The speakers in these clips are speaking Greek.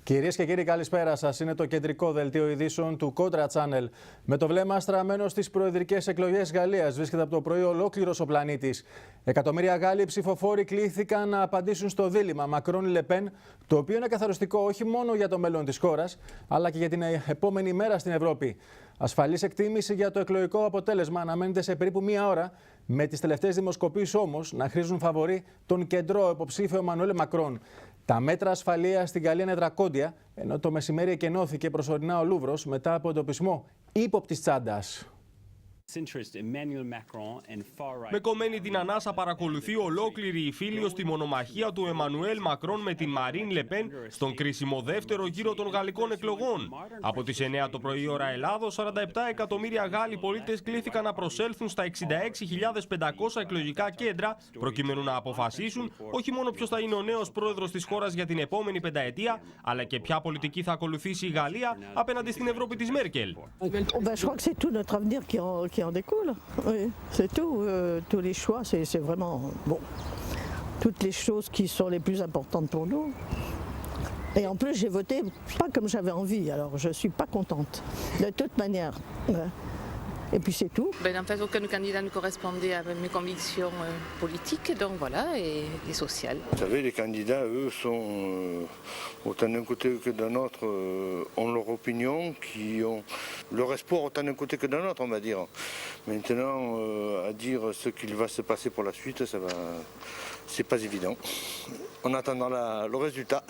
Κυρίες και κύριοι, καλησπέρα σας. Είναι το κεντρικό δελτίο ειδήσεων του Contra Channel. Με το βλέμμα στραμμένο στις προεδρικές εκλογές Γαλλίας, βρίσκεται από το πρωί ολόκληρος ο πλανήτης. Εκατομμύρια Γάλλοι ψηφοφόροι κλήθηκαν να απαντήσουν στο δίλημμα Μακρόν-Λεπέν, το οποίο είναι καθοριστικό όχι μόνο για το μέλλον της χώρας, αλλά και για την επόμενη μέρα στην Ευρώπη. Ασφαλής εκτίμηση για το εκλογικό αποτέλεσμα αναμένεται σε περίπου μία ώρα, με τις τελευταίες δημοσκοπήσεις όμως να χρήζουν φαβορί τον κεντρό υποψήφιο Εμμανουέλ Μακρόν. Τα μέτρα ασφαλείας στην Γαλλία είναι δρακόντια, ενώ το μεσημέρι εκενώθηκε προσωρινά ο Λούβρος μετά από εντοπισμό ύποπτης τσάντας. Με κομμένη την ανάσα παρακολουθεί ολόκληρη η Φίλιο στη μονομαχία του Εμμανουέλ Μακρόν με την Μαρίν Λεπέν στον κρίσιμο δεύτερο γύρο των γαλλικών εκλογών. Από τις 9 το πρωί ώρα Ελλάδος, 47 εκατομμύρια Γάλλοι πολίτες κλήθηκαν να προσέλθουν στα 66.500 εκλογικά κέντρα προκειμένου να αποφασίσουν όχι μόνο ποιος θα είναι ο νέος πρόεδρος της χώρας για την επόμενη πενταετία, αλλά και ποια πολιτική θα ακολουθήσει η Γαλλία απέναντι στην Ευρώπη της Μέρκελ. Qui en découle, oui, c'est tout. Tous les choix, c'est vraiment bon. Toutes les choses qui sont les plus importantes pour nous. Et en plus, j'ai voté pas comme j'avais envie, alors je suis pas contente. De toute manière. Et puis c'est tout. En fait, aucun candidat ne correspondait à mes convictions politiques, donc voilà, et sociales. Vous savez, les candidats, eux, sont autant d'un côté que d'un autre, ont leur opinion, qui ont leur espoir autant d'un côté que d'un autre, on va dire. Maintenant, à dire ce qu'il va se passer pour la suite, ça va, c'est pas évident. En attendant le résultat.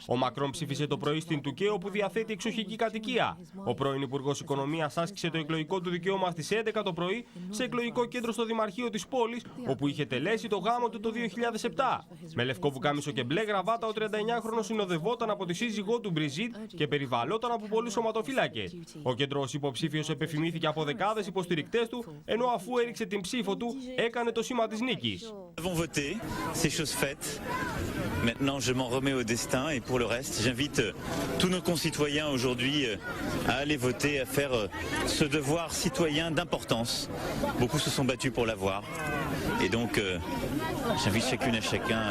Ο Μακρόν ψήφισε το πρωί στην Τουκέ, όπου διαθέτει εξοχική κατοικία. Ο πρώην Υπουργός Οικονομίας άσκησε το εκλογικό του δικαίωμα στις 11 το πρωί σε εκλογικό κέντρο στο Δημαρχείο της πόλης, όπου είχε τελέσει το γάμο του το 2007. Με λευκό πουκάμισο και μπλε γραβάτα, ο 39χρονος συνοδευόταν από τη σύζυγό του Μπριζίτ και περιβαλλόταν από πολλούς σωματοφύλακες. Ο κεντρός υποψήφιος επεφημήθηκε από δεκάδες υποστηρικτές του, ενώ αφού έριξε την ψήφο του, έκανε το σήμα της νίκης. Maintenant, je m'en remets au destin et pour le reste, j'invite tous nos concitoyens aujourd'hui à aller voter, à faire ce devoir citoyen d'importance. Beaucoup se sont battus pour l'avoir et donc j'invite chacune et chacun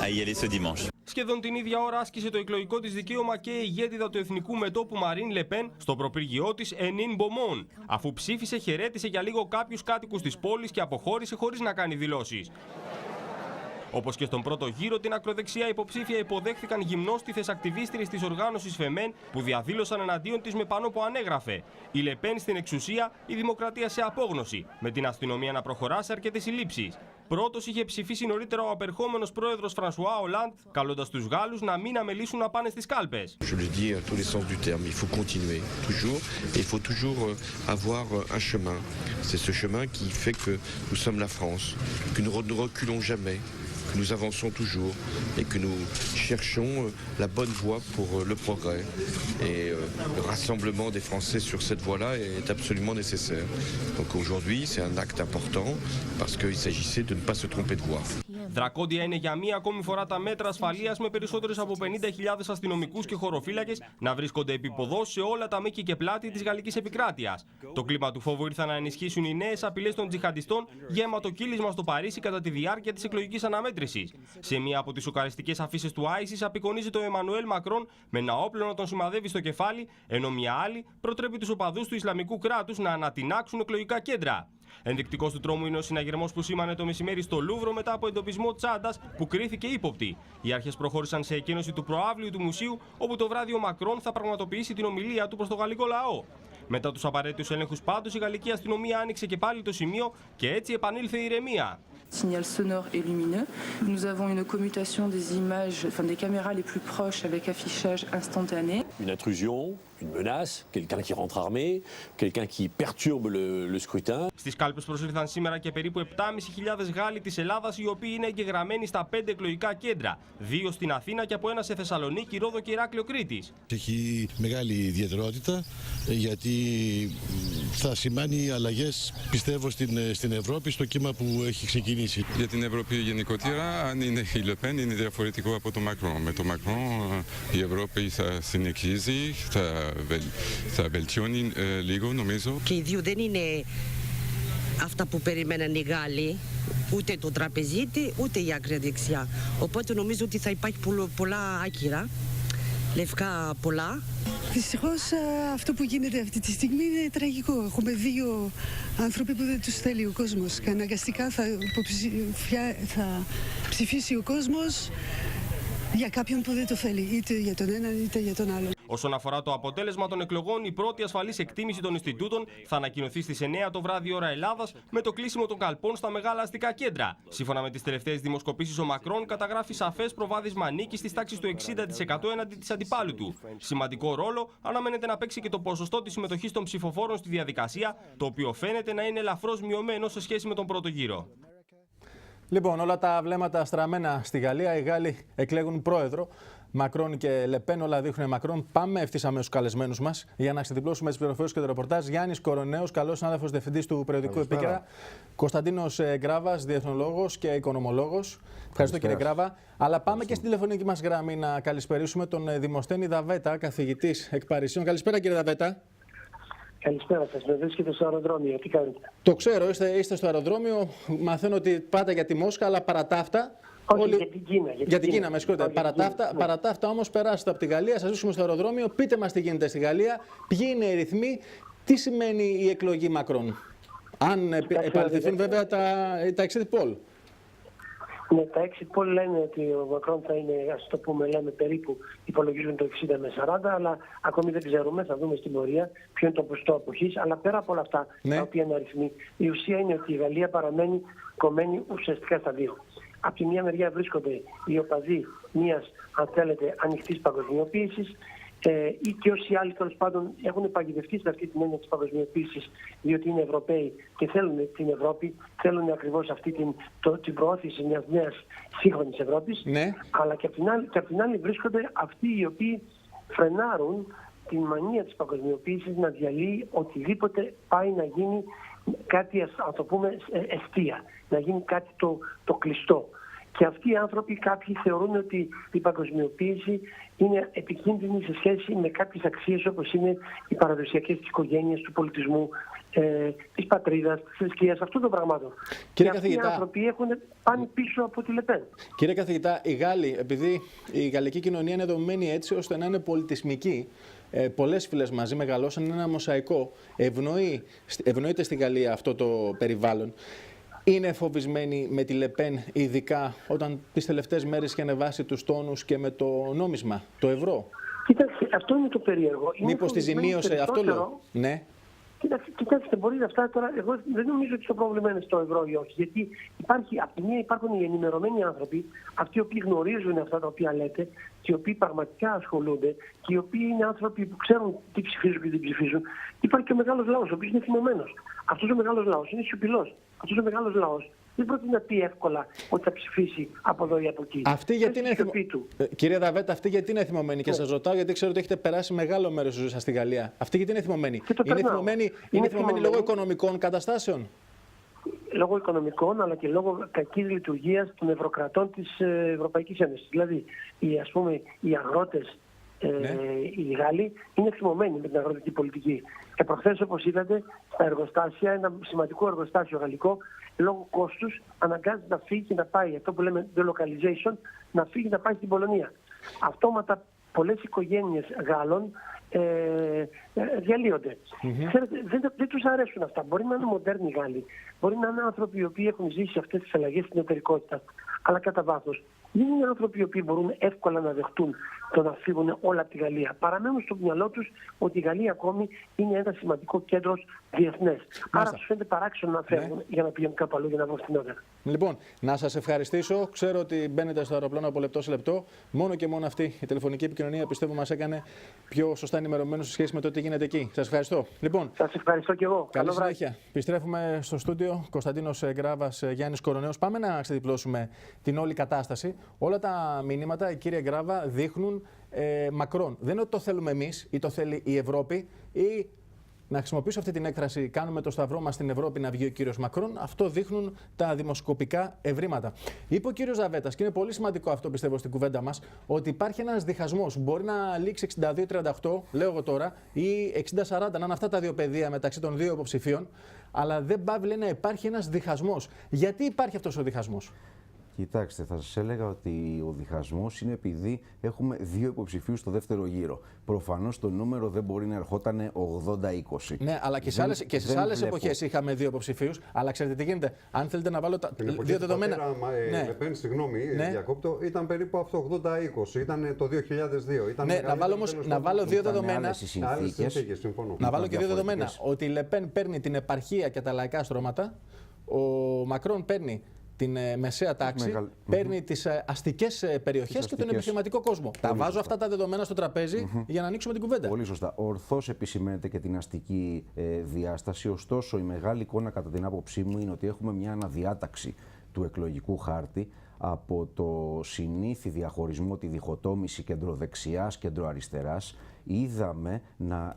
à y aller ce dimanche. Σχεδόν την ίδια ώρα άσκησε το εκλογικό της δικαίωμα και η ηγέτιδα του Εθνικού Μετώπου Μαρίν Λεπέν στο προπύργιό της Ενίν Μπομόν. Αφού ψήφισε, χαιρέτησε για λίγο κάποιους κάτοικους της πόλης και αποχώρησε χωρίς να κάνει δηλώσεις. Όπως και στον πρώτο γύρο, την ακροδεξιά υποψήφια υποδέχθηκαν γυμνόστιθες ακτιβίστριες της οργάνωσης Φεμέν που διαδήλωσαν εναντίον της με πανό που ανέγραφε «Η Λεπέν στην εξουσία, η δημοκρατία σε απόγνωση», με την αστυνομία να προχωρά σε αρκετές συλλήψεις. Πρώτος είχε ψηφίσει νωρίτερα ο απερχόμενος πρόεδρος Φρανσουά Ολάντ, καλώντας τους Γάλλους να μην αμελήσουν να πάνε στις κάλπες. Je le dis à tous les sens du terme, il faut continuer toujours et il faut toujours avoir un chemin. C'est ce chemin qui fait que nous sommes la France, que nous ne reculons jamais, que nous avançons toujours et que nous cherchons la bonne voie pour le progrès. Et le rassemblement des Français sur cette voie-là est absolument nécessaire. Donc aujourd'hui, c'est un acte important parce qu'il s'agissait de ne pas se tromper de voie. Δρακόντια είναι για μία ακόμη φορά τα μέτρα ασφαλείας, με περισσότερες από 50.000 αστυνομικούς και χωροφύλακες να βρίσκονται επίποδος σε όλα τα μήκη και πλάτη της γαλλικής επικράτειας. Το κλίμα του φόβου ήρθαν να ενισχύσουν οι νέες απειλές των τζιχαντιστών για αιματοκύλισμα στο Παρίσι κατά τη διάρκεια της εκλογικής αναμέτρησης. Σε μία από τις σοκαριστικές αφίσες του ISIS απεικονίζεται ο Εμμανουέλ Μακρόν με ένα όπλο να τον σημαδεύει στο κεφάλι, ενώ μία άλλη προτρέπει τους οπαδούς του Ισλαμικού κράτους να ανατινάξουν εκλογικά κέντρα. Ενδεικτικός του τρόμου είναι ο συναγερμός που σήμανε το μεσημέρι στο Λούβρο μετά από εντοπισμό τσάντας που κρίθηκε ύποπτη. Οι άρχες προχώρησαν σε εκκίνωση του προαύλιου του μουσείου, όπου το βράδυ ο Μακρόν θα πραγματοποιήσει την ομιλία του προς το γαλλικό λαό. Μετά τους απαραίτητους έλεγχους πάντως, η γαλλική αστυνομία άνοιξε και πάλι το σημείο και έτσι επανήλθε η ηρεμία. Signal sonore et lumineux. Nous avons une commutation des images, enfin des caméras les plus proches avec affichage instantané. Une intrusion, une menace, quelqu'un qui rentre armé, quelqu'un qui perturbe le scrutin. Στις κάλπες προσήλθαν σήμερα και περίπου 7.500 Γάλλοι της Ελλάδας, οι οποίοι είναι εγγεγραμμένοι στα 5 εκλογικά κέντρα. 2 στην Αθήνα και από ένα σε Θεσσαλονίκη, Ρόδο και Ηράκλειο Κρήτης. Έχει μεγάλη ιδιαιτερότητα γιατί θα σημάνει αλλαγές, πιστεύω, στην Ευρώπη, στο κύμα που έχει ξεκινήσει. Για την Ευρώπη γενικότερα, αν είναι η Λεπέν, είναι διαφορετικό από τον Μακρόν. Με τον Μακρόν η Ευρώπη θα συνεχίζει, θα βελτιώνει λίγο, νομίζω. Και οι δύο δεν είναι αυτά που περίμεναν οι Γάλλοι, ούτε το τραπεζίτη, ούτε η άκρη δεξιά. Οπότε νομίζω ότι θα υπάρχει πολλά άκυρα, λευκά πολλά. Δυστυχώς αυτό που γίνεται αυτή τη στιγμή είναι τραγικό. Έχουμε δύο άνθρωποι που δεν τους θέλει ο κόσμος. Και αναγκαστικά θα ψηφίσει ο κόσμος για κάποιον που δεν το θέλει, είτε για τον έναν είτε για τον άλλον. Όσον αφορά το αποτέλεσμα των εκλογών, η πρώτη ασφαλής εκτίμηση των Ινστιτούτων θα ανακοινωθεί στις 9 το βράδυ ώρα Ελλάδας με το κλείσιμο των καλπών στα μεγάλα αστικά κέντρα. Σύμφωνα με τις τελευταίες δημοσκοπήσεις, ο Μακρόν καταγράφει σαφές προβάδισμα νίκης της τάξης του 60% έναντι της αντιπάλου του. Σημαντικό ρόλο αναμένεται να παίξει και το ποσοστό της συμμετοχής των ψηφοφόρων στη διαδικασία, το οποίο φαίνεται να είναι ελαφρώς μειωμένο σε σχέση με τον πρώτο γύρο. Λοιπόν, όλα τα βλέμματα στραμμένα στη Γαλλία. Οι Γάλλοι εκλέγουν πρόεδρο. Μακρόν και Λεπέν, όλα δείχνουν Μακρόν. Πάμε ευθύς αμέσως στους καλεσμένους μας για να ξετυπλώσουμε τις πληροφορίες και το ρεπορτάζ. Γιάννης Κοροναίος, καλός συνάδελφος διευθυντής του περιοδικού Επίκαιρα. Κωνσταντίνος Γκράβας, διεθνολόγος και οικονομολόγος. Ευχαριστώ κύριε Γκράβα. Αλλά πάμε και στην τηλεφωνική μας γραμμή να καλησπερίσουμε τον Δημοσθένη Δαβέτα, καθηγητής εκ Παρισίων. Καλησπέρα κύριε Δαβέτα. Καλησπέρα σας, με βρίσκεται στο αεροδρόμιο, τι κάνετε? Το ξέρω, είστε στο αεροδρόμιο, μαθαίνω ότι πάτε για τη Μόσχα, αλλά παρά τα αυτά... Όχι, για την Κίνα. Για την Κίνα, με συγχωρείτε. Παρά τα αυτά όμως περάσετε από τη Γαλλία, σας βρίσκουμε στο αεροδρόμιο, πείτε μας τι γίνεται στη Γαλλία, ποιοι είναι οι ρυθμοί, τι σημαίνει η εκλογή Μακρόν. Αν επαληθευτούν βέβαια τα exit poll. Ναι, τα exit poll λένε ότι ο Μακρόν θα είναι, ας το πούμε, λέμε περίπου, υπολογίζουν το 60 με 40, αλλά ακόμη δεν ξέρουμε, θα δούμε στην πορεία ποιο είναι το ποσοστό αποχής. Αλλά πέρα από όλα αυτά, τα οποία είναι αριθμοί, η ουσία είναι ότι η Γαλλία παραμένει κομμένη ουσιαστικά στα δύο. Από τη μία μεριά βρίσκονται οι οπαδοί μιας, αν θέλετε, ανοιχτής παγκοσμιοποίησης, ή και όσοι άλλοι τέλος πάντων έχουν παγιδευτεί σε αυτή την έννοια της παγκοσμιοποίησης, διότι είναι Ευρωπαίοι και θέλουν την Ευρώπη, θέλουν ακριβώς αυτή την προώθηση μιας νέας σύγχρονης Ευρώπης. Ναι. Αλλά και απ' την άλλη βρίσκονται αυτοί οι οποίοι φρενάρουν την μανία της παγκοσμιοποίησης να διαλύει οτιδήποτε πάει να γίνει κάτι, ας το πούμε, εστία, να γίνει κάτι το κλειστό. Και αυτοί οι άνθρωποι, κάποιοι θεωρούν ότι η παγκοσμιοποίηση είναι επικίνδυνη σε σχέση με κάποιες αξίες όπως είναι οι παραδοσιακές της οικογένειας, του πολιτισμού, της πατρίδας, της θρησκείας, αυτών των πραγμάτων. Κύριε και αυτοί οι άνθρωποι έχουν πάνε πίσω από τη Λεπέν. Κύριε καθηγητά, οι Γάλλοι, επειδή η γαλλική κοινωνία είναι δομημένη έτσι ώστε να είναι πολιτισμική, πολλές φυλές μαζί μεγαλώσαν, είναι ένα μοσαϊκό, ευνοείται στη Γαλλία αυτό το περιβάλλον. Είναι φοβισμένοι με τη Λεπέν, ειδικά όταν τις τελευταίες μέρες είχε ανεβάσει τους τόνους και με το νόμισμα, το ευρώ? Κοιτάξτε, αυτό είναι το περίεργο. Μήπως τη ζημίωσε, αυτό λέω. Ναι. Κοιτάξτε, μπορεί αυτά τώρα. Εγώ δεν νομίζω ότι το πρόβλημα είναι στο ευρώ ή όχι. Γιατί από τη μία υπάρχουν οι ενημερωμένοι άνθρωποι, αυτοί οι οποίοι γνωρίζουν αυτά τα οποία λέτε, και οι οποίοι πραγματικά ασχολούνται, και οι οποίοι είναι άνθρωποι που ξέρουν τι ψηφίζουν και τι ψηφίζουν. Υπάρχει και ο μεγάλος λαός, ο οποίος είναι θυμωμένος. Αυτός ο μεγάλος λαός είναι σιωπηλός. Αυτός ο μεγάλος λαός δεν πρόκειται να πει εύκολα ότι θα ψηφίσει από εδώ ή από εκεί. Αυτή γιατί είναι Κύριε Δαβέτα, αυτή γιατί είναι θυμωμένη? Και σας ρωτάω γιατί ξέρω ότι έχετε περάσει μεγάλο μέρος της ζωής σας στη Γαλλία. Αυτή γιατί είναι θυμωμένη? Είναι θυμωμένη λόγω οικονομικών καταστάσεων? Λόγω οικονομικών, αλλά και λόγω κακής λειτουργίας των ευρωκρατών της Ευρωπαϊκής Ένωσης. Δηλαδή, οι αγρότες, οι Γάλλοι, είναι θυμωμένοι με την αγροτική πολιτική. Και προχθές, όπως είδατε, στα εργοστάσια, ένα σημαντικό εργοστάσιο γαλλικό, λόγω κόστους, αναγκάζεται να φύγει και να πάει, αυτό που λέμε delocalization, να φύγει να πάει στην Πολωνία. Αυτόματα πολλές οικογένειες Γάλλων διαλύονται. Ξέρετε, δεν τους αρέσουν αυτά. Μπορεί να είναι μοντέρνοι Γάλλοι, μπορεί να είναι άνθρωποι οι οποίοι έχουν ζήσει αυτές τις αλλαγές στην εταιρικότητα, αλλά κατά βάθος δεν είναι άνθρωποι οι οποίοι μπορούν εύκολα να δεχτούν το να φύγουν όλα από τη Γαλλία. Παραμένουν στο μυαλό τους ότι η Γαλλία ακόμη είναι ένα σημαντικό κέντρο διεθνές. Άρα τους φαίνεται παράξενο να φεύγουν για να πηγαίνουν κάπου αλλού για να βρουν φθηνότερα. Λοιπόν, να σας ευχαριστήσω. Ξέρω ότι μπαίνετε στο αεροπλάνο από λεπτό σε λεπτό. Μόνο και μόνο αυτή η τηλεφωνική επικοινωνία πιστεύω μας έκανε πιο σωστά ενημερωμένους σε σχέση με το τι γίνεται εκεί. Σας ευχαριστώ. Λοιπόν, σας ευχαριστώ και εγώ. Καλή συνέχεια. Επιστρέφουμε στο στούντιο. Κωνσταντίνος Γκράβας, Γιάννης Κοροναίος. Πάμε να ξεδιπλώσουμε την όλη κατάσταση. Όλα τα μηνύματα, κύριε Γκράβα, δείχνουν Μακρόν. Δεν είναι ότι το θέλουμε εμείς ή το θέλει η Ευρώπη ή να χρησιμοποιήσω αυτή την έκφραση, κάνουμε το σταυρό μας στην Ευρώπη να βγει ο κύριος Μακρόν. Αυτό δείχνουν τα δημοσκοπικά ευρήματα. Είπε ο κύριος Ζαβέτας, και είναι πολύ σημαντικό αυτό πιστεύω στην κουβέντα μας, ότι υπάρχει ένας διχασμός. Μπορεί να λήξει 62-38, λέω εγώ τώρα, ή 60-40, να είναι αυτά τα δύο πεδία μεταξύ των δύο υποψηφίων, αλλά δεν πάβει, λέει, να υπάρχει ένας διχασμός. Γιατί υπάρχει αυτός ο διχασμός? Κοιτάξτε, θα σας έλεγα ότι ο διχασμός είναι επειδή έχουμε δύο υποψηφίους στο δεύτερο γύρο. Προφανώς το νούμερο δεν μπορεί να ερχόταν 80-20. Ναι, αλλά και στις άλλες εποχές είχαμε δύο υποψηφίους. Αλλά ξέρετε τι γίνεται. Αν θέλετε να βάλω τα δύο δεδομένα. Ναι. Λεπέν, συγγνώμη, διακόπτω, ήταν περίπου αυτό 80-20. Ήταν το 2002. Ήταν ναι, να βάλω δύο δεδομένα. Να βάλω και δύο δεδομένα. Ότι η Λεπέν παίρνει την επαρχία και τα λαϊκά στρώματα. Ο Μακρόν παίρνει την μεσαία τάξη, παίρνει τις αστικές περιοχές και τον επιχειρηματικό κόσμο. Τα βάζω αυτά τα δεδομένα στο τραπέζι για να ανοίξουμε την κουβέντα. Πολύ σωστά. Ορθώς επισημαίνεται και την αστική διάσταση. Ωστόσο, η μεγάλη εικόνα κατά την άποψή μου είναι ότι έχουμε μια αναδιάταξη του εκλογικού χάρτη από το συνήθι διαχωρισμό, τη διχοτόμηση κεντροδεξιάς, κεντροαριστεράς. Είδαμε να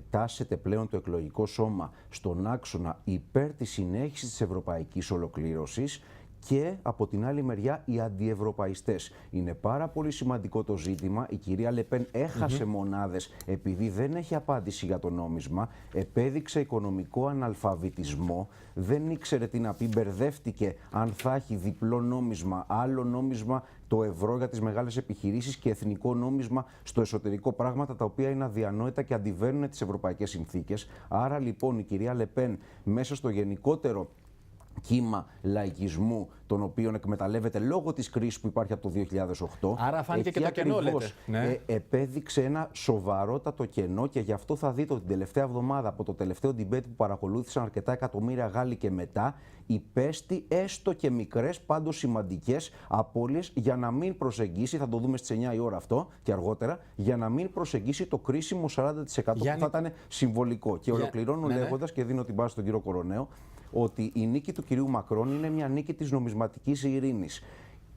τάσεται πλέον το εκλογικό σώμα στον άξονα υπέρ της συνέχισης της ευρωπαϊκής ολοκλήρωσης και από την άλλη μεριά οι αντιευρωπαϊστές. Είναι πάρα πολύ σημαντικό το ζήτημα. Η κυρία Λεπέν έχασε μονάδες επειδή δεν έχει απάντηση για το νόμισμα, επέδειξε οικονομικό αναλφαβητισμό, δεν ήξερε τι να πει, μπερδεύτηκε αν θα έχει διπλό νόμισμα, άλλο νόμισμα το ευρώ για τις μεγάλες επιχειρήσεις και εθνικό νόμισμα στο εσωτερικό, πράγματα τα οποία είναι αδιανόητα και αντιβαίνουν τις ευρωπαϊκές συνθήκες. Άρα λοιπόν η κυρία Λεπέν μέσα στο γενικότερο κύμα λαϊκισμού, τον οποίον εκμεταλλεύεται λόγω της κρίσης που υπάρχει από το 2008. Άρα φάνηκε και το κενό, λέτε. Ναι. Επέδειξε ένα σοβαρότατο κενό και γι' αυτό θα δείτε ότι την τελευταία εβδομάδα από το τελευταίο debate που παρακολούθησαν αρκετά εκατομμύρια Γάλλοι και μετά, υπέστη έστω και μικρές, πάντως σημαντικές απώλειες για να μην προσεγγίσει, θα το δούμε στις 9 η ώρα αυτό και αργότερα, για να μην προσεγγίσει το κρίσιμο 40% που θα ήταν συμβολικό. Και ολοκληρώνω λέγοντας και δίνω την πάση στον κύριο Κοροναίο, ότι η νίκη του κυρίου Μακρόν είναι μια νίκη της νομισματικής ειρήνης.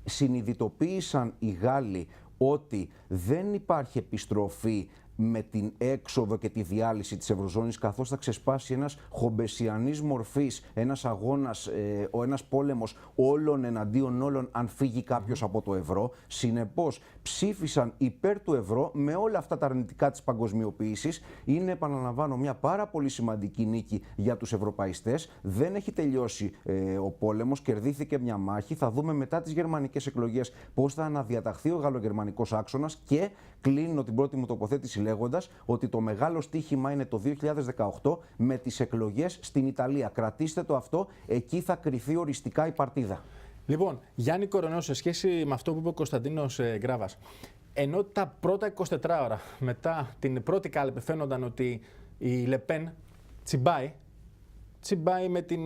Συνειδητοποίησαν οι Γάλλοι ότι δεν υπάρχει επιστροφή με την έξοδο και τη διάλυση της Ευρωζώνης, καθώς θα ξεσπάσει ένας χομπεσιανής μορφής, ένας αγώνας, ένας πόλεμος όλων εναντίον όλων αν φύγει κάποιος από το ευρώ. Συνεπώς ψήφισαν υπέρ του ευρώ με όλα αυτά τα αρνητικά της παγκοσμιοποίησης. Είναι, επαναλαμβάνω, μια πάρα πολύ σημαντική νίκη για τους ευρωπαϊστές. Δεν έχει τελειώσει ο πόλεμος, κερδίθηκε μια μάχη. Θα δούμε μετά τις γερμανικές εκλογές πώς θα αναδιαταχθεί ο γαλλογερμανικός άξονας και κλείνω την πρώτη μου τοποθέτηση λέγοντας ότι το μεγάλο στοίχημα είναι το 2018 με τις εκλογές στην Ιταλία. Κρατήστε το αυτό, εκεί θα κρυφθεί οριστικά η παρτίδα. Λοιπόν, Γιάννη Κοροναίο, σε σχέση με αυτό που είπε ο Κωνσταντίνος Γκράβας, ενώ τα πρώτα 24 ώρα μετά την πρώτη κάλπη φαίνονταν ότι η Λεπέν τσιμπάει με την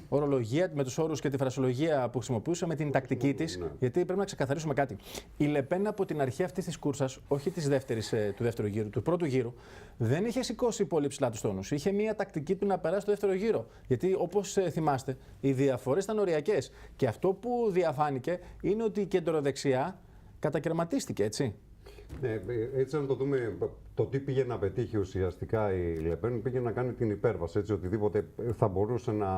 ορολογία, με τους όρους και τη φρασολογία που χρησιμοποιούσε, με την τακτική της, γιατί πρέπει να ξεκαθαρίσουμε κάτι. Η Λεπέν από την αρχή αυτής της κούρσας, όχι της δεύτερης, του δεύτερου γύρου, του πρώτου γύρου, δεν είχε σηκώσει πολύ ψηλά τους τόνους. Είχε μία τακτική του να περάσει το δεύτερο γύρο. Γιατί όπως θυμάστε, οι διαφορές ήταν οριακές. Και αυτό που διαφάνηκε είναι ότι η κεντροδεξιά κατακαιρματίστηκε, έτσι. Ναι, έτσι να το δούμε, το τι πήγε να πετύχει ουσιαστικά η Λεπέν, πήγε να κάνει την υπέρβαση, έτσι, οτιδήποτε θα μπορούσε να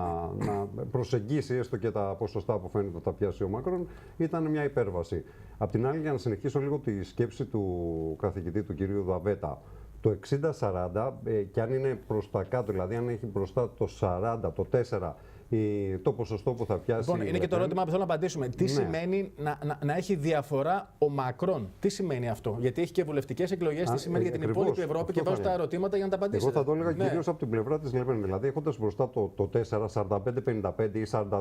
προσεγγίσει, έστω και τα ποσοστά που φαίνεται ότι θα πιάσει ο Μακρόν, ήταν μια υπέρβαση. Απ' την άλλη, για να συνεχίσω λίγο τη σκέψη του καθηγητή του κυρίου Δαβέτα, το 60-40, και αν είναι προς τα κάτω, δηλαδή αν έχει μπροστά το 40, το 4, το ποσοστό που θα πιάσει. Λοιπόν, είναι και το ερώτημα που θέλω να απαντήσουμε. Τι σημαίνει να έχει διαφορά ο Μακρόν, τι σημαίνει αυτό? Γιατί έχει και βουλευτικές εκλογές, τι σημαίνει για την υπόλοιπη Ευρώπη, και βάζω τα ερωτήματα για να τα απαντήσετε. Εγώ θα το έλεγα κυρίως από την πλευρά της Λεπέν. Δηλαδή, έχοντας μπροστά το 4, 45-55 ή 42-58.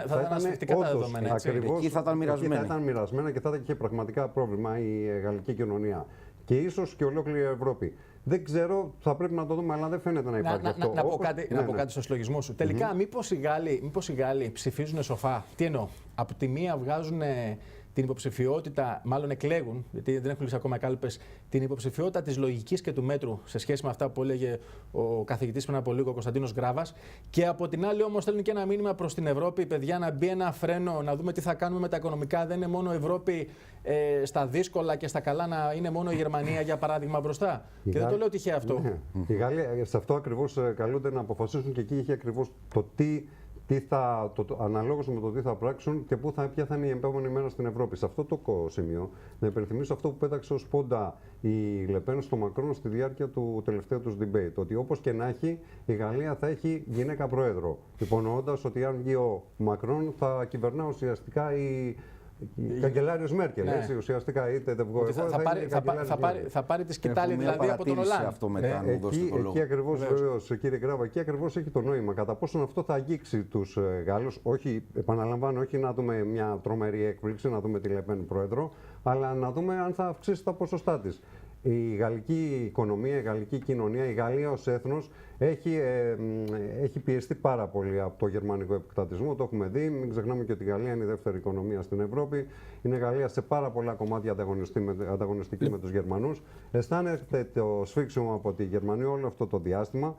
Θα ήταν ασφυκτικά τα δεδομένα. Εκεί θα ήταν μοιρασμένα. Θα ήταν μοιρασμένα και θα είχε πραγματικά πρόβλημα η γαλλική κοινωνία. Και ίσως και ολόκληρη η Ευρώπη. Δεν ξέρω, θα πρέπει να το δούμε, αλλά δεν φαίνεται να υπάρχει αυτό. Να πω κάτι στο συλλογισμό σου. Τελικά, μήπως οι Γάλλοι ψηφίζουν σοφά? Τι εννοώ? Από τη μία βγάζουν την υποψηφιότητα, μάλλον εκλέγουν, γιατί δεν έχουν λήξει ακόμα κάλπες, την υποψηφιότητα της λογικής και του μέτρου σε σχέση με αυτά που έλεγε ο καθηγητής πριν από λίγο, ο Κωνσταντίνος Γκράβας. Και από την άλλη, όμως, στέλνουν και ένα μήνυμα προς την Ευρώπη, παιδιά, να μπει ένα φρένο, να δούμε τι θα κάνουμε με τα οικονομικά. Δεν είναι μόνο η Ευρώπη στα δύσκολα και στα καλά, να είναι μόνο η Γερμανία, για παράδειγμα, μπροστά. Και δεν το λέω τυχαία αυτό. Ναι. Η Γαλλία, σε αυτό ακριβώς καλούνται να αποφασίσουν, και εκεί είχε ακριβώς το αναλόγως με το τι θα πράξουν και ποια θα είναι η επόμενη μέρα στην Ευρώπη. Σε αυτό το σημείο, να υπενθυμίσω αυτό που πέταξε ως πόντα η Λεπέν στο Μακρόν στη διάρκεια του τελευταίου τους debate. Ότι όπως και να έχει, η Γαλλία θα έχει γυναίκα πρόεδρο. Υπονοώντας ότι αν βγει ο Μακρόν, θα κυβερνά ουσιαστικά η καγκελάριος Μέρκελ, ναι. Έτσι, ουσιαστικά είτε δεν βγω εγώ, θα πάρει τη σκητάλη δηλαδή από τον Ολάν. Εκεί ακριβώς, βεβαίως, κύριε Γκράβα, εκεί ακριβώς έχει το νόημα. Κατά πόσον αυτό θα αγγίξει τους Γάλλους, όχι, επαναλαμβάνω, όχι να δούμε μια τρομερή έκπληξη, να δούμε τη Λεπέν πρόεδρο, αλλά να δούμε αν θα αυξήσει τα ποσοστά της. Η γαλλική οικονομία, η γαλλική κοινωνία, η Γαλλία ως έθνος έχει πιεστεί πάρα πολύ από το γερμανικό επεκτατισμό. Το έχουμε δει. Μην ξεχνάμε και ότι η Γαλλία είναι η δεύτερη οικονομία στην Ευρώπη. Είναι η Γαλλία σε πάρα πολλά κομμάτια ανταγωνιστική με τους Γερμανούς. Αισθάνεται το σφίξιμο από τη Γερμανία όλο αυτό το διάστημα.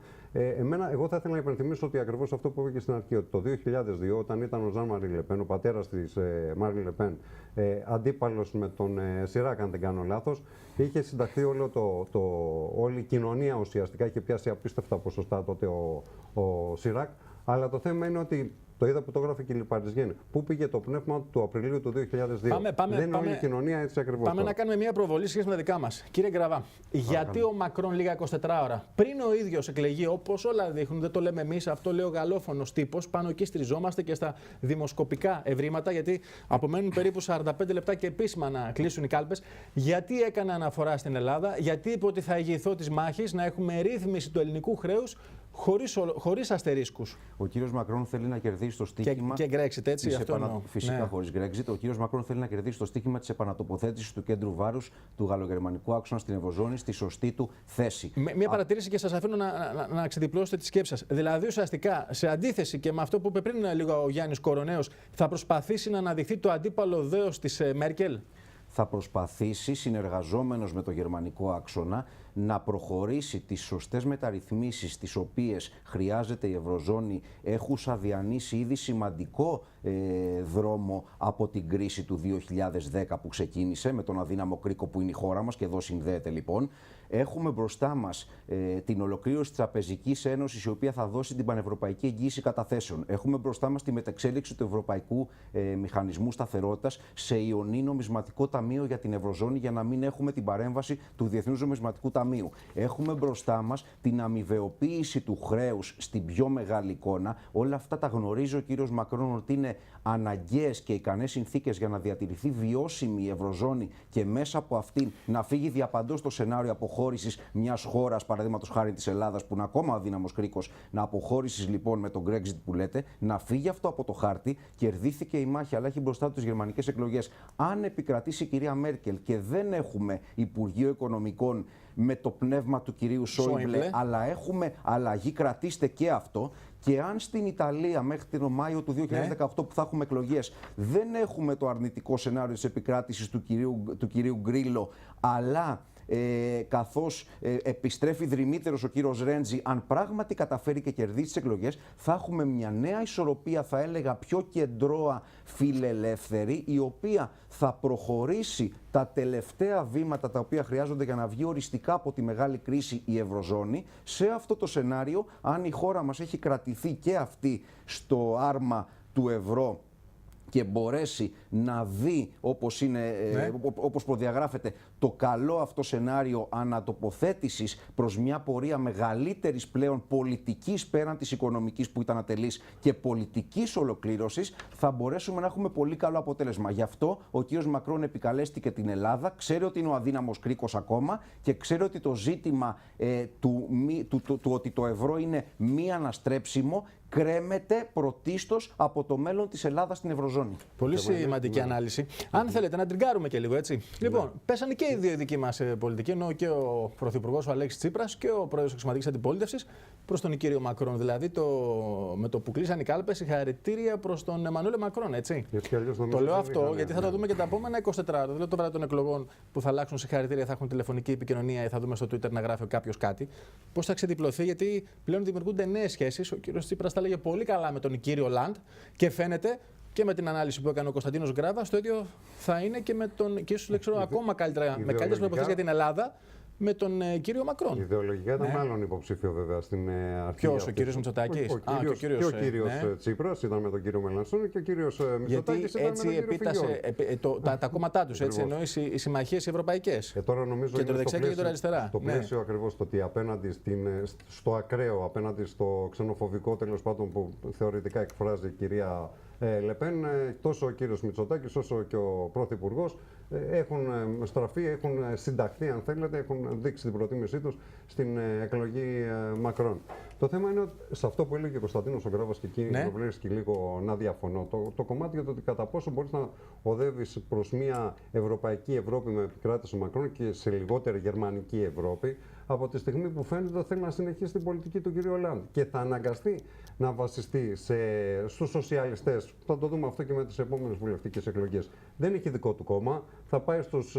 Εγώ θα ήθελα να υπενθυμίσω ότι ακριβώς αυτό που είπε και στην αρχή, ότι το 2002, όταν ήταν ο Ζαν Μαρί Λεπέν, ο πατέρας της Μαρί Λεπέν, αντίπαλος με τον Σιράκ, αν δεν κάνω λάθος, είχε συνταχθεί όλη η κοινωνία ουσιαστικά, είχε πιάσει απίστευτα ποσοστά τότε ο Σιράκ. Αλλά το θέμα είναι ότι το είδα που το έγραφε και η Λιπαριζιέν. Πού πήγε το πνεύμα του Απριλίου του 2002. Δεν είναι όλη η κοινωνία έτσι ακριβώς. Πάμε να κάνουμε μια προβολή σχέση με τα δικά μας. Κύριε Γκραβά, γιατί ο Μακρόν λίγα 24 ώρα πριν ο ίδιος εκλεγεί, όπως όλα δείχνουν, δεν το λέμε εμείς, αυτό λέει ο γαλλόφωνος τύπος, πάνω εκεί στριζόμαστε και στα δημοσκοπικά ευρήματα, γιατί απομένουν περίπου 45 λεπτά και επίσημα να κλείσουν οι κάλπες. Γιατί έκανε αναφορά στην Ελλάδα, γιατί είπε ότι θα ηγηθώ της μάχης, να έχουμε ρύθμιση του ελληνικού χρέους χωρίς αστερίσκους. Ο κύριος Μακρόν θέλει να κερδίσει το στίχημα. Και Brexit, έτσι. Φυσικά, ναι. Χωρίς Brexit. Ο κύριος Μακρόν θέλει να κερδίσει το στίχημα της επανατοποθέτησης του κέντρου βάρους του γαλλογερμανικού άξονα στην Ευρωζώνη στη σωστή του θέση. Μια παρατήρηση και σας αφήνω να ξεδιπλώσετε τη σκέψη σας. Δηλαδή, ουσιαστικά, σε αντίθεση και με αυτό που είπε πριν λίγο ο Γιάννης Κοροναίος, θα προσπαθήσει να αναδειχθεί το αντίπαλο δέος της Μέρκελ. Θα προσπαθήσει, συνεργαζόμενος με το γερμανικό άξονα, να προχωρήσει τις σωστές μεταρρυθμίσεις τις οποίες χρειάζεται η Ευρωζώνη, έχουσα διανύσει ήδη σημαντικό δρόμο από την κρίση του 2010 που ξεκίνησε με τον αδύναμο κρίκο που είναι η χώρα μας, και εδώ συνδέεται λοιπόν. Έχουμε μπροστά μας την ολοκλήρωση της Τραπεζικής Ένωσης, η οποία θα δώσει την πανευρωπαϊκή εγγύηση καταθέσεων. Έχουμε μπροστά μας τη μεταξέλιξη του Ευρωπαϊκού Μηχανισμού Σταθερότητας σε ιονή νομισματικό ταμείο για την Ευρωζώνη, για να μην έχουμε την παρέμβαση του Διεθνούς Νομισματικού Ταμείου. Έχουμε μπροστά μας την αμοιβαιοποίηση του χρέους στην πιο μεγάλη εικόνα. Όλα αυτά τα γνωρίζει ο κύριος Μακρόν ότι είναι αναγκαίες και ικανές συνθήκες για να διατηρηθεί βιώσιμη η Ευρωζώνη και μέσα από αυτήν να φύγει διαπαντός το σενάριο αποχώρησης μιας χώρας, παραδείγματος χάρη της Ελλάδας, που είναι ακόμα αδύναμος κρίκος, να αποχώρησης λοιπόν με τον Brexit που λέτε, να φύγει αυτό από το χάρτη. Κερδίθηκε η μάχη, αλλά έχει μπροστά του τις γερμανικές εκλογές. Αν επικρατήσει η κυρία Μέρκελ και δεν έχουμε Υπουργείο Οικονομικών με το πνεύμα του κυρίου Σόιμπλε, αλλά έχουμε αλλαγή, κρατήστε και αυτό. Και αν στην Ιταλία μέχρι τον Μάιο του 2018 που θα έχουμε εκλογές δεν έχουμε το αρνητικό σενάριο της επικράτησης του κυρίου Γκρίλο, αλλά καθώς επιστρέφει δρυμύτερος ο κύριος Ρέντζι, αν πράγματι καταφέρει και κερδίσει τις εκλογές, θα έχουμε μια νέα ισορροπία, θα έλεγα πιο κεντρώα φιλελεύθερη, η οποία θα προχωρήσει τα τελευταία βήματα τα οποία χρειάζονται για να βγει οριστικά από τη μεγάλη κρίση η Ευρωζώνη. Σε αυτό το σενάριο, αν η χώρα μας έχει κρατηθεί και αυτή στο άρμα του ευρώ και μπορέσει να δει όπως προδιαγράφεται το καλό αυτό σενάριο ανατοποθέτησης προς μια πορεία μεγαλύτερης πλέον πολιτικής πέραν της οικονομικής που ήταν ατελής και πολιτικής ολοκλήρωσης, θα μπορέσουμε να έχουμε πολύ καλό αποτέλεσμα. Γι' αυτό ο κύριος Μακρόν επικαλέστηκε την Ελλάδα, ξέρει ότι είναι ο αδύναμος κρίκος ακόμα και ξέρει ότι το ζήτημα του ότι το ευρώ είναι μη αναστρέψιμο κρέμεται πρωτίστως από το μέλλον της Ελλάδας στην Ευρωζώνη. Πολύ σημαντική ανάλυση. Αν θέλετε να τριγκάρουμε και λίγο, έτσι. Λοιπόν, πέσανε και οι δύο ειδικοί μας πολιτικοί, ενώ και ο Πρωθυπουργός ο Αλέξης Τσίπρας και ο Πρόεδρος Αξιωματικής Αντιπολίτευσης προς τον κύριο Μακρόν. Δηλαδή, με το που κλείσαν οι κάλπες, συγχαρητήρια προς τον Εμμανουέλ Μακρόν, έτσι. Το λέω αυτό γιατί θα το δούμε και τα επόμενα 24 ώρα. Δεν λέω το βράδυ των εκλογών που θα αλλάξουν συγχαρητήρια, θα έχουν τηλεφωνική επικοινωνία ή θα δούμε στο Twitter να γράφει κάποιος κάτι. Πώς θα ξεδιπλωθεί, γιατί πλέον δημιουργούνται νέες σχέσεις. Ο κύριος Τσίπρας τα λέγε πολύ καλά με τον κύριο Λαντ και φαίνεται και με την ανάλυση που έκανε ο Κωνσταντίνος Γκράβας, το ίδιο θα είναι και με τον. Και ίσως ξέρω ακόμα καλύτερα, με καλύτερες προϋποθέσεις για την Ελλάδα, με τον κύριο Μακρόν. Ιδεολογικά ήταν μάλλον υποψήφιο βέβαια στην αρχή. Ποιος, ο κύριος Μητσοτάκης? Ο κύριος Τσίπρας ήταν με τον κύριο Μελανσόν και ο κύριος Μητσοτάκης ήταν έτσι με τον κύριο Φιγιόλ. τα κόμματά τους, έτσι, ενώ οι συμμαχίες οι ευρωπαϊκές. Τώρα νομίζω κεντροδεξιά και κεντροαριστερά. Το πλαίσιο ακριβώς το ότι απέναντι στο ακραίο, απέναντι στο ξενοφοβικό τέλος πάντων που θεωρητικά εκφράζει η κυρία Λεπέν, τόσο ο κύριος Μητσοτάκης όσο και ο Πρωθυπουργός έχουν στραφεί, έχουν συνταχθεί, αν θέλετε, έχουν δείξει την προτίμησή τους στην εκλογή Μακρόν. Το θέμα είναι ότι σε αυτό που έλεγε ο Κωνσταντίνος ο Γκράβας και εκεί και λίγο να διαφωνώ. Το κομμάτι για το ότι κατά πόσο μπορείς να οδεύεις προς μια ευρωπαϊκή Ευρώπη με επικράτηση Μακρόν και σε λιγότερη γερμανική Ευρώπη, από τη στιγμή που φαίνεται ότι θέλει να συνεχίσει την πολιτική του κ. Ολάντ και θα αναγκαστεί να βασιστεί στους σοσιαλιστές. Θα το δούμε αυτό και με τις επόμενες βουλευτικές εκλογές. Δεν έχει δικό του κόμμα. Θα πάει στους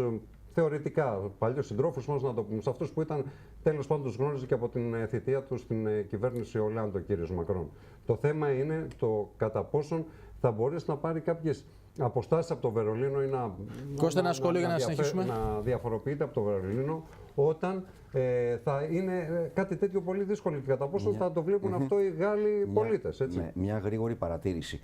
θεωρητικά παλιούς συντρόφους μας, να το πούμε, σε αυτούς που ήταν τέλος πάντων τους γνώριζε και από την θητεία του στην κυβέρνηση Ολάντ ο κ. Μακρόν. Το θέμα είναι το κατά πόσον θα μπορέσει να πάρει κάποιες αποστάσεις από το Βερολίνο ή να διαφοροποιείται από το Βερολίνο όταν θα είναι κάτι τέτοιο πολύ δύσκολο και κατά πόσο θα το βλέπουν αυτό οι Γάλλοι πολίτες. Μια γρήγορη παρατήρηση.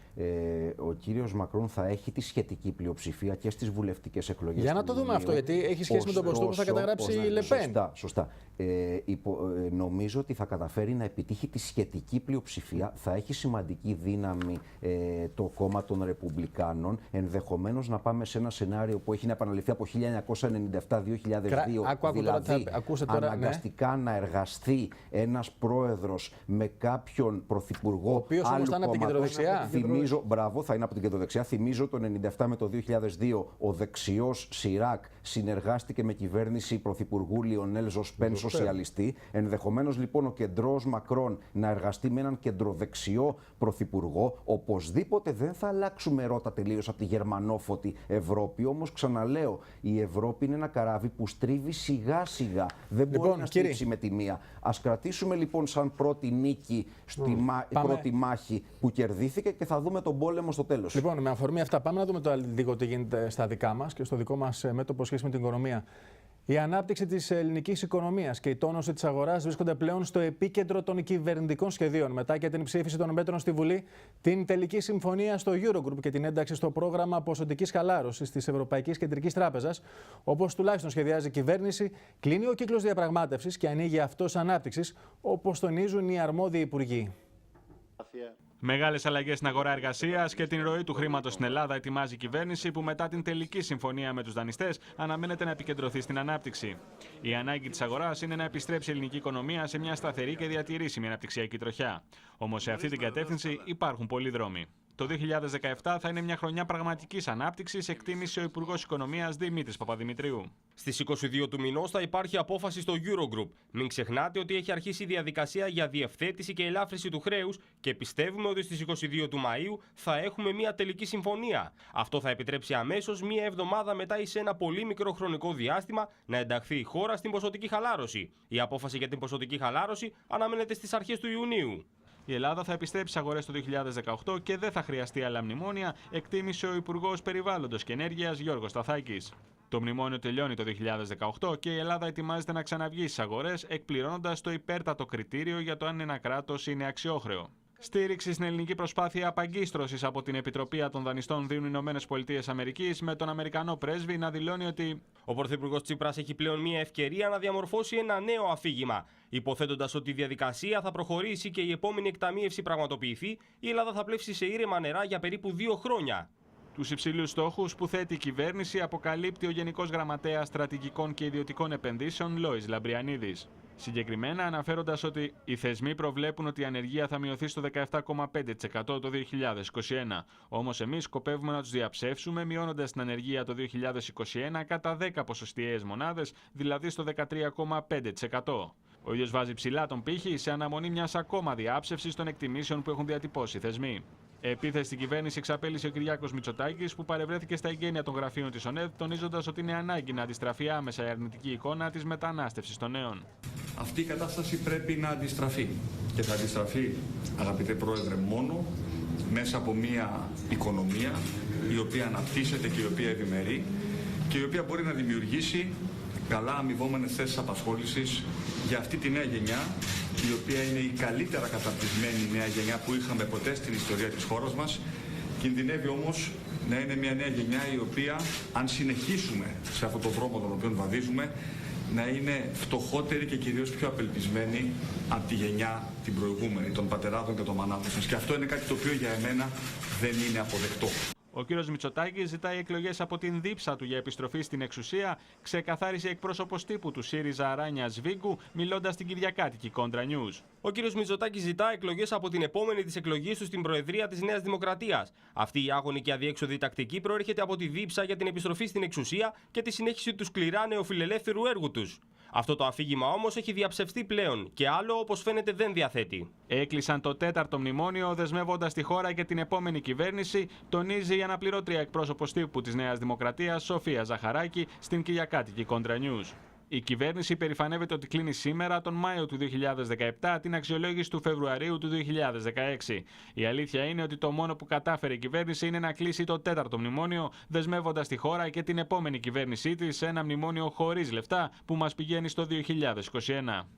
Ο κύριος Μακρόν θα έχει τη σχετική πλειοψηφία και στις βουλευτικές εκλογές. Για να το δούμε αυτό, γιατί έχει σχέση με τον ποστό που θα καταγράψει η Λεπέν. Σωστά. Νομίζω ότι θα καταφέρει να επιτύχει τη σχετική πλειοψηφία. Θα έχει σημαντική δύναμη το κόμμα των Ρεπουμπλικάνων. Ενδεχομένως να πάμε σε ένα σενάριο που έχει να επαναληφθεί από 1997-2002. Δηλαδή, αναγκαστικά να εργαστεί ένας πρόεδρος με κάποιον πρωθυπουργό. Ο οποίος όμως θα είναι από την κεντροδεξιά. Μπράβο, θα είναι από την κεντροδεξιά. Θυμίζω το 1997 με το 2002 ο δεξιός Σιράκ συνεργάστηκε με κυβέρνηση πρωθυπουργού Λιονέλ Ζοσπέν σοσιαλιστή. Ενδεχομένως λοιπόν ο κεντρός Μακρόν να εργαστεί με έναν κεντροδεξιό πρωθυπουργό. Οπωσδήποτε δεν θα αλλάξουμε ρότα τελείως από τη γερμανόφωτη Ευρώπη. Όμως ξαναλέω, η Ευρώπη είναι ένα καράβι που στρίβει σιγά σιγά. Δεν μπορεί να στρίψει με τη μία. Ας κρατήσουμε λοιπόν σαν πρώτη νίκη στη πρώτη μάχη που κερδίθηκε και θα δούμε τον πόλεμο στο τέλος. Λοιπόν, με αφορμή αυτά, πάμε να δούμε λίγο τι γίνεται στα δικά μας και στο δικό μας μέτωπο σχέση με την οικονομία. Η ανάπτυξη της ελληνικής οικονομίας και η τόνωση της αγοράς βρίσκονται πλέον στο επίκεντρο των κυβερνητικών σχεδίων. Μετά και την ψήφιση των μέτρων στη Βουλή, την τελική συμφωνία στο Eurogroup και την ένταξη στο πρόγραμμα ποσοτικής χαλάρωσης της Ευρωπαϊκής Κεντρικής Τράπεζας, όπως τουλάχιστον σχεδιάζει η κυβέρνηση, κλείνει ο κύκλος διαπραγμάτευσης και ανοίγει αυτός ανάπτυξης, όπως τονίζουν οι αρμόδιοι υπουργοί. Μεγάλες αλλαγές στην αγορά εργασίας και την ροή του χρήματος στην Ελλάδα ετοιμάζει η κυβέρνηση, που μετά την τελική συμφωνία με τους δανειστές αναμένεται να επικεντρωθεί στην ανάπτυξη. Η ανάγκη της αγοράς είναι να επιστρέψει η ελληνική οικονομία σε μια σταθερή και διατηρήσιμη αναπτυξιακή τροχιά. Όμως σε αυτή την κατεύθυνση υπάρχουν πολλοί δρόμοι. Το 2017 θα είναι μια χρονιά πραγματικής ανάπτυξης, εκτίμησε ο Υπουργός Οικονομίας Δημήτρης Παπαδημητρίου. Στις 22 του μηνός θα υπάρχει απόφαση στο Eurogroup. Μην ξεχνάτε ότι έχει αρχίσει η διαδικασία για διευθέτηση και ελάφρυνση του χρέους και πιστεύουμε ότι στις 22 του Μαΐου θα έχουμε μια τελική συμφωνία. Αυτό θα επιτρέψει αμέσως μια εβδομάδα μετά ή σε ένα πολύ μικρό χρονικό διάστημα να ενταχθεί η χώρα στην ποσοτική χαλάρωση. Η απόφαση για την ποσοτική χαλάρωση αναμένεται στις αρχές του Ιουνίου. Η Ελλάδα θα επιστρέψει στις αγορές το 2018 και δεν θα χρειαστεί άλλα μνημόνια, εκτίμησε ο Υπουργός Περιβάλλοντος και Ενέργειας Γιώργος Σταθάκης. Το μνημόνιο τελειώνει το 2018 και η Ελλάδα ετοιμάζεται να ξαναβγεί στις αγορές, εκπληρώνοντας το υπέρτατο κριτήριο για το αν ένα κράτος είναι αξιόχρεο. Στήριξη στην ελληνική προσπάθεια απαγκίστρωσης από την Επιτροπή των Δανειστών δίνουν οι ΗΠΑ, με τον Αμερικανό πρέσβη να δηλώνει ότι ο Πρωθυπουργός Τσίπρας έχει πλέον μια ευκαιρία να διαμορφώσει ένα νέο αφήγημα. Υποθέτοντας ότι η διαδικασία θα προχωρήσει και η επόμενη εκταμείευση πραγματοποιηθεί, η Ελλάδα θα πλεύσει σε ήρεμα νερά για περίπου 2 χρόνια. Τους υψηλούς στόχους που θέτει η κυβέρνηση αποκαλύπτει ο Γενικός Γραμματέας Στρατηγικών και Ιδιωτικών Επενδύσεων Λόης Λαμπριανίδης. Συγκεκριμένα αναφέροντας ότι οι θεσμοί προβλέπουν ότι η ανεργία θα μειωθεί στο 17,5% το 2021. Όμως εμείς σκοπεύουμε να τους διαψεύσουμε μειώνοντας την ανεργία το 2021 κατά 10 ποσοστιαίες μονάδες, δηλαδή στο 13,5%. Ο ίδιος βάζει ψηλά τον πύχη σε αναμονή μιας ακόμα διάψευσης των εκτιμήσεων που έχουν διατυπώσει οι θεσμοί. Επίθεση στην κυβέρνηση εξαπέλυσε ο Κυριάκος Μητσοτάκης, που παρευρέθηκε στα εγγένεια των γραφείων της ΟΝΕΔ, τονίζοντας ότι είναι ανάγκη να αντιστραφεί άμεσα η αρνητική εικόνα της μετανάστευσης των νέων. Αυτή η κατάσταση πρέπει να αντιστραφεί. Και θα αντιστραφεί, αγαπητέ Πρόεδρε, μόνο μέσα από μια οικονομία η οποία αναπτύσσεται και η οποία ευημερεί και η οποία μπορεί να δημιουργήσει καλά αμοιβόμενες θέσεις απασχόλησης για αυτή τη νέα γενιά, η οποία είναι η καλύτερα καταρτισμένη νέα γενιά που είχαμε ποτέ στην ιστορία της χώρας μας. Κινδυνεύει όμως να είναι μια νέα γενιά η οποία, αν συνεχίσουμε σε αυτόν τον δρόμο τον οποίο βαδίζουμε, να είναι φτωχότερη και κυρίως πιο απελπισμένη από τη γενιά την προηγούμενη, των πατεράδων και των μανάδων σας. Και αυτό είναι κάτι το οποίο για εμένα δεν είναι αποδεκτό. Ο κύριος Μητσοτάκης ζητάει εκλογές από την δίψα του για επιστροφή στην εξουσία, ξεκαθάρισε εκπρόσωπος τύπου του ΣΥΡΙΖΑ Ράνια Σβίγκου, μιλώντας στην κυριακάτικη Κόντρα News. Ο κύριος Μητσοτάκης ζητά εκλογές από την επόμενη της εκλογής του στην Προεδρία της Νέας Δημοκρατίας. Αυτή η άγωνη και αδιέξοδη τακτική προέρχεται από τη δίψα για την επιστροφή στην εξουσία και τη συνέχιση του σκληρά νεοφιλελεύθερου έργου τους. Αυτό το αφήγημα όμως έχει διαψευστεί πλέον και άλλο, όπως φαίνεται, δεν διαθέτει. Έκλεισαν το 4ο μνημόνιο, δεσμεύοντας τη χώρα και την επόμενη κυβέρνηση, τονίζει η αναπληρώτρια εκπρόσωπος τύπου της Νέας Δημοκρατίας, Σοφία Ζαχαράκη, στην κυριακάτικη Κόντρα News. Η κυβέρνηση περηφανεύεται ότι κλείνει σήμερα, τον Μάιο του 2017, την αξιολόγηση του Φεβρουαρίου του 2016. Η αλήθεια είναι ότι το μόνο που κατάφερε η κυβέρνηση είναι να κλείσει το 4ο μνημόνιο, δεσμεύοντας τη χώρα και την επόμενη κυβέρνησή της σε ένα μνημόνιο χωρίς λεφτά που μας πηγαίνει στο 2021.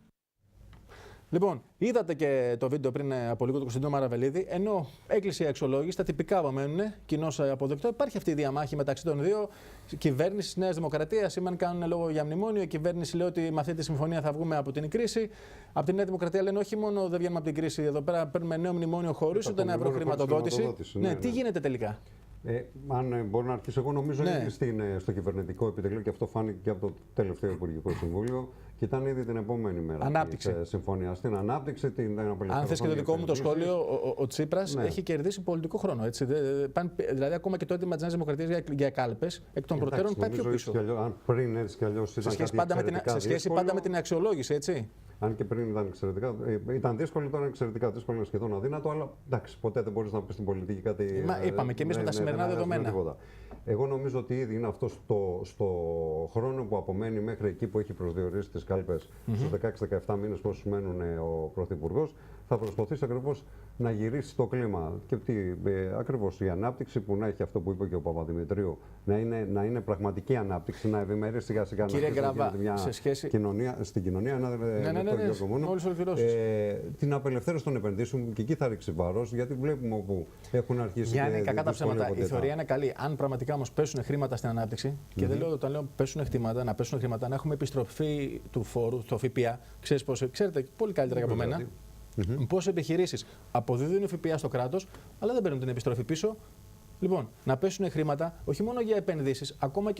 Λοιπόν, είδατε και το βίντεο πριν από λίγο του Κωνσταντίνου Μαραβελίδη. Ενώ έκλεισε η αξιολόγηση, τα τυπικά απομένουν, κοινώς αποδεκτό. Υπάρχει αυτή η διαμάχη μεταξύ των δύο. Η κυβέρνηση της Νέας Δημοκρατίας σήμερα κάνουν λόγο για μνημόνιο. Η κυβέρνηση λέει ότι με αυτή τη συμφωνία θα βγούμε από την κρίση. Από τη Νέα Δημοκρατία λένε όχι μόνο δεν βγαίνουμε από την κρίση, εδώ πέρα παίρνουμε νέο μνημόνιο χωρίς ούτε ένα ευρώ χρηματοδότηση. Ναι, τι γίνεται τελικά? Αν μπορώ να αρχίσω, εγώ νομίζω είναι στο κυβερνητικό επιτελείο και αυτό φάνηκε και από το τελευταίο Υπουργικό Συμβούλιο και ήταν ήδη την επόμενη μέρα. Ανάπτυξη. Συμφωνία στην ανάπτυξη, την απελευθέρωση. Αν θες και το δικό μου το σχόλιο, ο Τσίπρας έχει κερδίσει πολιτικό χρόνο. Έτσι. Δηλαδή, ακόμα και το αίτημα της Νέας Δημοκρατίας για κάλπες εκ των προτέρων πάει πιο πίσω. Αν πριν έτσι κι αλλιώς ήταν. Σε σχέση πάντα με την αξιολόγηση, έτσι. Αν και πριν ήταν δύσκολο, τώρα είναι εξαιρετικά δύσκολο, είναι σχεδόν αδύνατο, αλλά εντάξει, ποτέ δεν μπορεί να πει στην πολιτική κάτι. Είπαμε και εμείς με τα σημερινά δεδομένα. Εγώ νομίζω ότι ήδη είναι αυτό στο χρόνο που απομένει μέχρι εκεί που έχει προσδιορίσει τις κάλπες, στους 16-17 μήνες που μένουν ο Πρωθυπουργός, θα προσπαθήσει ακριβώς να γυρίσει το κλίμα. Και ακριβώς η ανάπτυξη που να έχει αυτό που είπε και ο Παπαδημητρίου, να είναι πραγματική ανάπτυξη, να ευημερεί σιγά σιγά να γίνει μια κοινωνία, στην κοινωνία. Την απελευθέρωση των επενδύσεων και εκεί θα ρίξει βάρος, γιατί βλέπουμε όπου έχουν αρχίσει. Γιάννη, κακά τα ψέματα. Η θεωρία είναι καλή. Αν πραγματικά όμως πέσουν χρήματα στην ανάπτυξη, και δεν λέω όταν λέω πέσουν χρήματα, να έχουμε επιστροφή του φόρου, το ΦΠΑ. Ξέρετε πολύ καλύτερα από μένα. Πόσες επιχειρήσεις αποδίδουν ΦΠΑ στο κράτος, αλλά δεν παίρνουν την επιστροφή πίσω. Λοιπόν, να πέσουν χρήματα όχι μόνο για επενδύσεις, ακόμα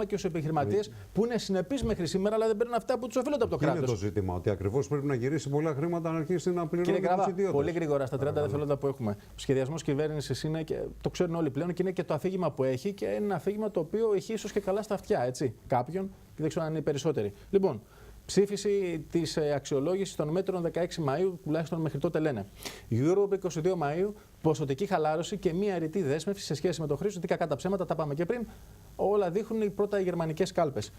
και στους επιχειρηματίες που είναι συνεπείς μέχρι σήμερα, αλλά δεν παίρνουν αυτά που τους οφείλονται από το κράτος. Είναι το ζήτημα, ότι ακριβώς πρέπει να γυρίσει πολλά χρήματα να αρχίσει να πληρώνει τους ιδιώτες. Πολύ γρήγορα, στα 30 δευτερόλεπτα που έχουμε. Ο σχεδιασμός κυβέρνησης είναι, και το ξέρουν όλοι πλέον, και είναι και το αφήγημα που έχει, και είναι ένα αφήγημα το οποίο έχει ίσως και καλά στα αυτιά κάποιον, και δεν ξέρω αν είναι οι περισσότεροι. Λοιπόν, ψήφιση της αξιολόγησης των μέτρων 16 Μαΐου, τουλάχιστον μέχρι τότε λένε. Europe 22 Μαΐου, ποσοτική χαλάρωση και μία αιρετή δέσμευση σε σχέση με το χρήσο. Τι κακά τα ψέματα, τα πάμε και πριν. Όλα δείχνουν πρώτα οι γερμανικές κάλπες.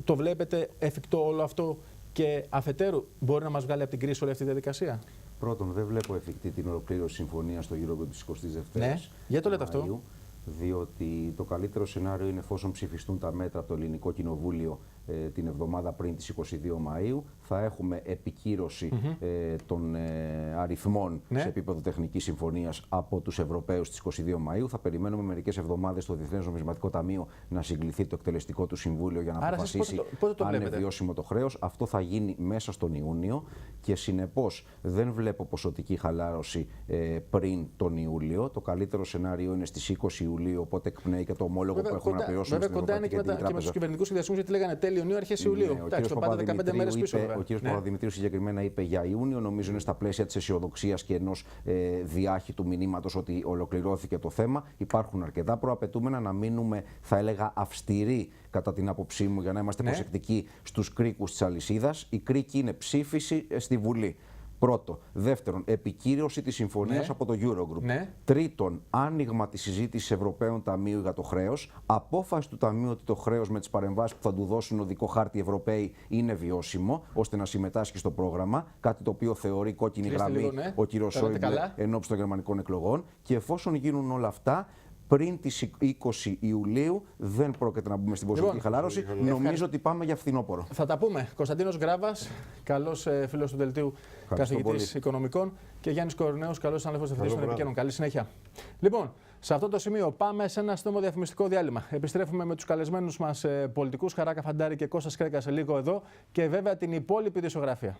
Το βλέπετε εφικτό όλο αυτό, και αφετέρου μπορεί να μας βγάλει από την κρίση όλη αυτή η διαδικασία? Πρώτον, δεν βλέπω εφικτή την ολοκλήρωση συμφωνίας στο Europe της 22ης. Ναι, γιατί το λέτε αυτό? Διότι το καλύτερο σενάριο είναι, εφόσον ψηφιστούν τα μέτρα από το Ελληνικό Κοινοβούλιο την εβδομάδα πριν τις 22 Μαΐου, θα έχουμε επικύρωση των αριθμών σε επίπεδο τεχνικής συμφωνίας από τους Ευρωπαίους στις 22 Μαΐου. Θα περιμένουμε μερικές εβδομάδες στο Διεθνές Νομισματικό Ταμείο να συγκληθεί το εκτελεστικό του συμβούλιο για να αποφασίσει αν είναι βιώσιμο το χρέος. Αυτό θα γίνει μέσα στον Ιούνιο και συνεπώς δεν βλέπω ποσοτική χαλάρωση πριν τον Ιούλιο. Το καλύτερο σενάριο είναι στις 20 Ιουλίου, οπότε εκπνέει και το ομόλογο που έχουμε να πληρώσουμε στην Ευρωπαϊκή Κεντρική Τράπεζα. Και με τους κυβερνητικούς σχεδιασμούς, γιατί λέγανε τέλειο Ιουνίου, αρχές Ιουλίου. Ναι, Εντάξει, το πάντα 15 μέρες πίσω. Ο κ. Παπαδημητρίου συγκεκριμένα είπε για Ιούνιο. Νομίζω είναι στα πλαίσια της αισιοδοξίας και ενός διάχυτου μηνύματος ότι ολοκληρώθηκε το θέμα. Υπάρχουν αρκετά προαπαιτούμενα, να μείνουμε, θα έλεγα, αυστηροί κατά την άποψή μου, για να είμαστε προσεκτικοί στους κρίκους της αλυσίδας. Η κρίκη είναι ψήφιση στη Βουλή. Πρώτο. Δεύτερον, επικύρωση της συμφωνίας από το Eurogroup. Τρίτον, άνοιγμα της συζήτησης Ευρωπαίων Ταμείου για το χρέος. Απόφαση του Ταμείου ότι το χρέος με τις παρεμβάσεις που θα του δώσουν οδικό χάρτη οι Ευρωπαίοι είναι βιώσιμο, ώστε να συμμετάσχει στο πρόγραμμα. Κάτι το οποίο θεωρεί κόκκινη γραμμή ο κ. Σόιμπλε ενώπιση των γερμανικών εκλογών. Και εφόσον γίνουν όλα αυτά, πριν τις 20 Ιουλίου δεν πρόκειται να μπούμε στην ποσοτική χαλάρωση. Νομίζω ότι πάμε για φθινόπωρο. Θα τα πούμε. Κωνσταντίνος Γκράβας, καλός φίλος του Δελτίου, καθηγητής οικονομικών, και Γιάννης Κορνέος, καλός συνάδελφος Διευθυντής των Επικοινωνιών. Καλή συνέχεια. Λοιπόν, σε αυτό το σημείο πάμε σε ένα σύντομο διαφημιστικό διάλειμμα. Επιστρέφουμε με τους καλεσμένους μας πολιτικούς, Χαρά Καφαντάρη και Κώστας Κρέκα, σε λίγο εδώ, και βέβαια την υπόλοιπη δισογραφία.